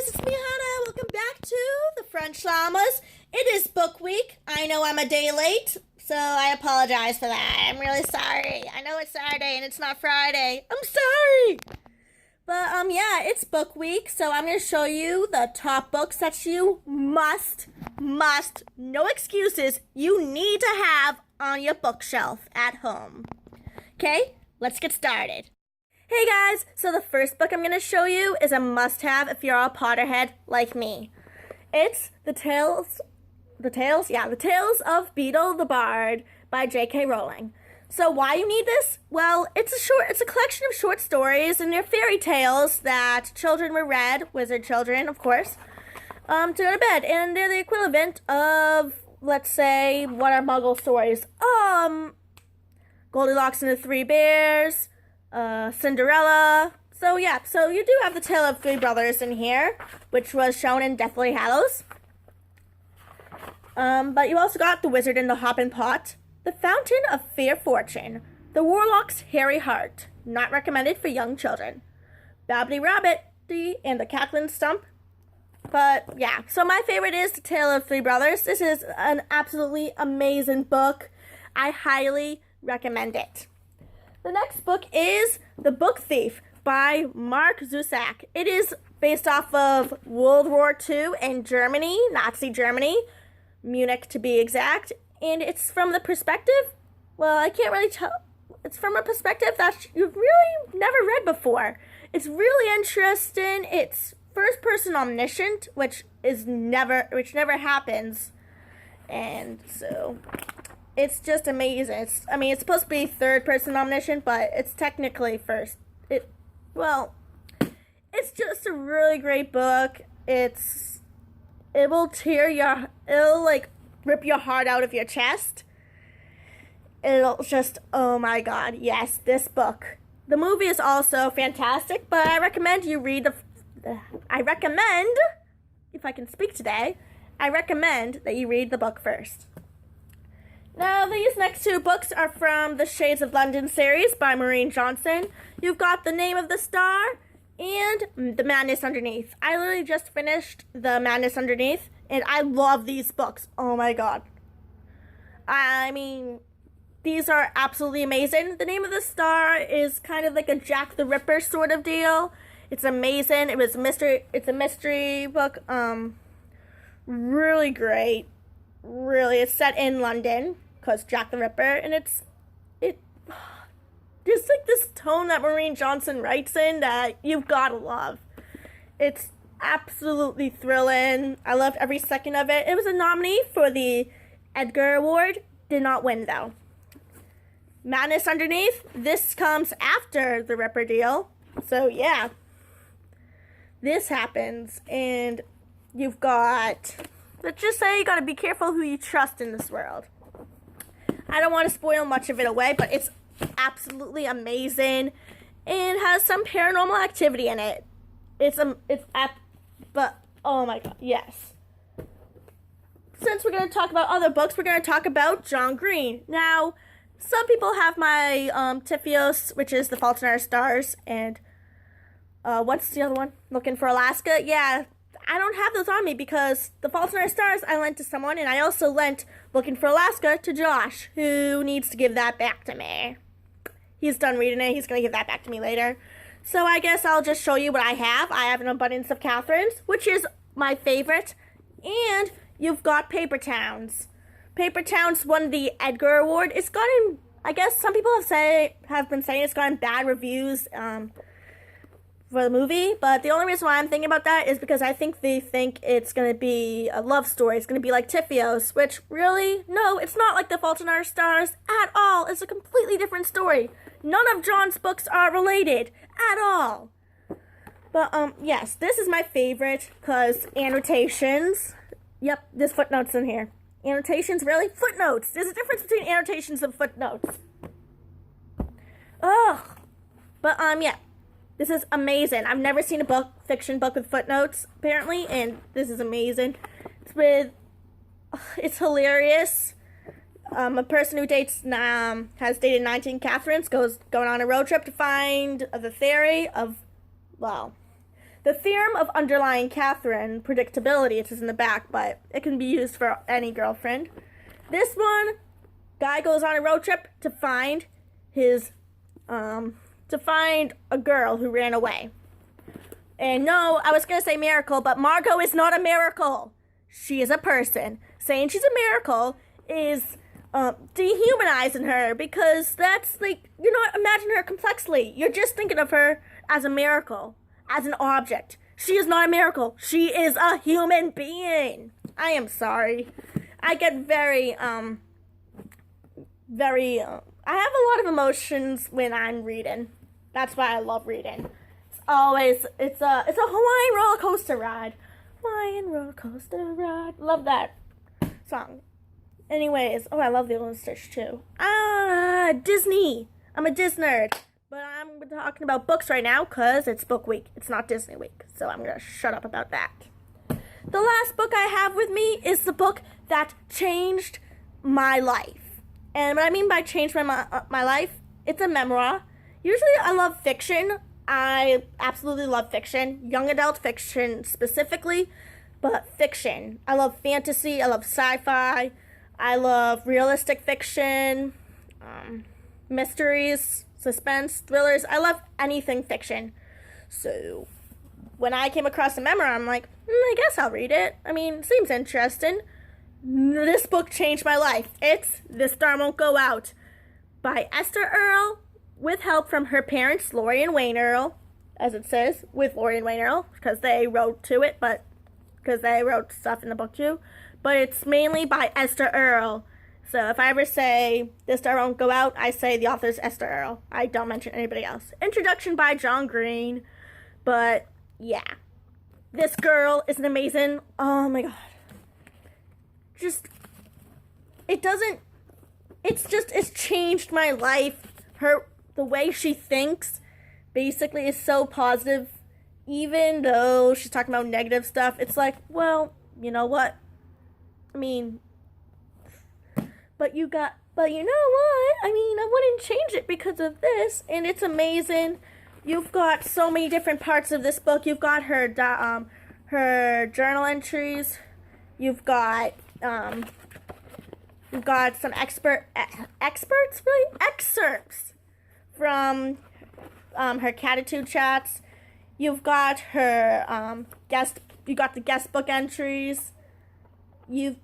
guys, it's me, Hana. Welcome back to the French Llamas. It is book week. I know I'm a day late, so I apologize for that. I'm really sorry. I know it's Saturday and it's not Friday. I'm sorry. But, yeah, it's book week, so I'm going to show you the top books that you must, no excuses, you need to have on your bookshelf at home. Okay, let's get started. Hey guys, so the first book I'm going to show you is a must-have if you're a Potterhead like me. It's The Tales of Beedle the Bard by J.K. Rowling. So why you need this? Well, it's a collection of short stories and they're fairy tales that children were read, wizard children, of course, to go to bed. And they're the equivalent of, let's say, what are Muggle stories? Goldilocks and the Three Bears, Cinderella. So yeah, so you do have the Tale of Three Brothers in here, which was shown in Deathly Hallows. But you also got The Wizard and the Hoppin' Pot, The Fountain of Fair Fortune, The Warlock's Hairy Heart, not recommended for young children, Babbly Rabbit, and The Cackling Stump. But yeah, so my favorite is The Tale of Three Brothers. This is an absolutely amazing book. I highly recommend it. The next book is The Book Thief by Mark Zusak. It is based off of World War II and Germany, Nazi Germany, Munich to be exact. And it's from the perspective, well, I can't really tell. It's from a perspective that you've really never read before. It's really interesting. It's first-person omniscient, which never happens. And so it's just amazing. It's supposed to be third-person omniscient, but it's technically first. It's just a really great book. It'll rip your heart out of your chest. It'll just, oh my god, yes, this book. The movie is also fantastic, but I recommend you read if I can speak today, I recommend that you read the book first. Now, these next two books are from the Shades of London series by Maureen Johnson. You've got The Name of the Star and The Madness Underneath. I literally just finished The Madness Underneath, and I love these books. Oh my god. I mean, these are absolutely amazing. The Name of the Star is kind of like a Jack the Ripper sort of deal. It's amazing. It's a mystery book. Really great. Really, it's set in London because Jack the Ripper, and it's just like this tone that Maureen Johnson writes in that you've gotta love. It's absolutely thrilling. I loved every second of it. It was a nominee for the Edgar Award. Did not win though. Madness Underneath. This comes after the Ripper deal. So yeah, this happens, and you've got. Let's just say you gotta be careful who you trust in this world. I don't want to spoil much of it away, but it's absolutely amazing and has some paranormal activity in it. But oh my god, yes. Since we're gonna talk about other books, we're gonna talk about John Green. Now, some people have my Tiffios, which is The Fault in Our Stars, and what's the other one? Looking for Alaska. Yeah. I don't have those on me because The Fault in Our Stars I lent to someone, and I also lent Looking for Alaska to Josh, who needs to give that back to me. He's done reading it. He's going to give that back to me later. So I guess I'll just show you what I have. I have An Abundance of Catherines, which is my favorite. And you've got Paper Towns. Paper Towns won the Edgar Award. It's gotten, I guess some people have been saying it's gotten bad reviews for the movie, but the only reason why I'm thinking about that is because I think they think it's going to be a love story. It's going to be like Tiffios, which really, no, it's not like The Fault in Our Stars at all. It's a completely different story. None of John's books are related at all. But, yes, this is my favorite because annotations. Yep, there's footnotes in here. Annotations, really? Footnotes. There's a difference between annotations and footnotes. Ugh. But, yeah. This is amazing. I've never seen a fiction book with footnotes, apparently, and this is amazing. It's hilarious. A person who has dated 19 Catherines going on a road trip to find the The theorem of underlying Catherine predictability. It is in the back, but it can be used for any girlfriend. This one, guy goes on a road trip to find a girl who ran away. And no, I was going to say miracle, but Margot is not a miracle. She is a person. Saying she's a miracle is dehumanizing her, because that's like, you're not imagining her complexly. You're just thinking of her as a miracle, as an object. She is not a miracle. She is a human being. I am sorry. I get very, I have a lot of emotions when I'm reading. That's why I love reading. It's a Hawaiian roller coaster ride. Hawaiian roller coaster ride. Love that song. Anyways, oh, I love the Lilo and Stitch too. Disney. I'm a Disney nerd. But I'm talking about books right now because it's book week. It's not Disney week. So I'm going to shut up about that. The last book I have with me is the book that changed my life. And what I mean by changed my life, it's a memoir. Usually I love fiction. I absolutely love fiction. Young adult fiction specifically. But fiction. I love fantasy. I love sci-fi. I love realistic fiction. Mysteries. Suspense, thrillers. I love anything fiction. So when I came across the memoir, I'm like, I guess I'll read it. I mean, seems interesting. This book changed my life. It's The Star Won't Go Out by Esther Earl, with help from her parents, Lori and Wayne Earl, as it says, with Lori and Wayne Earl, because they wrote to it, but because they wrote stuff in the book too. But it's mainly by Esther Earl. So if I ever say The Star Won't Go Out, I say the author's Esther Earl. I don't mention anybody else. Introduction by John Green. But yeah, this girl is an amazing. Oh my god. It's changed my life. The way she thinks basically is so positive. Even though she's talking about negative stuff, it's like, well, you know what? I mean, but you know what? I mean, I wouldn't change it because of this, and it's amazing. You've got so many different parts of this book. You've got her journal entries. You've got some excerpts from her Catitude chats. You've got her You got the guest book entries. You've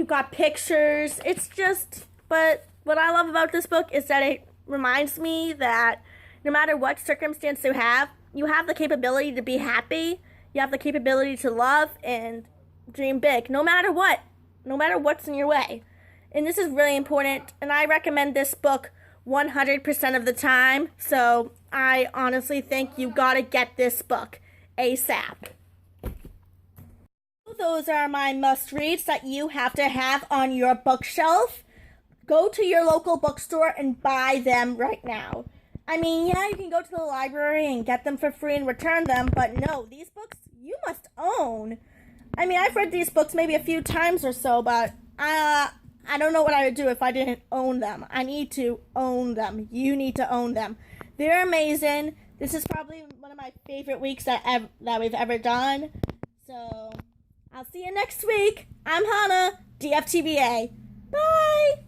got pictures. It's just, but what I love about this book is that it reminds me that no matter what circumstance you have the capability to be happy. You have the capability to love and dream big, no matter what's in your way. And this is really important, and I recommend this book 100% of the time. So I honestly think you gotta get this book ASAP. Those are my must-reads that you have to have on your bookshelf. Go to your local bookstore and buy them right now. I mean, yeah, you can go to the library and get them for free and return them, but no, these books you must own. I mean, I've read these books maybe a few times or so, but I don't know what I would do if I didn't own them. I need to own them. You need to own them. They're amazing. This is probably one of my favorite weeks that we've ever done. So I'll see you next week. I'm Hana, DFTBA. Bye!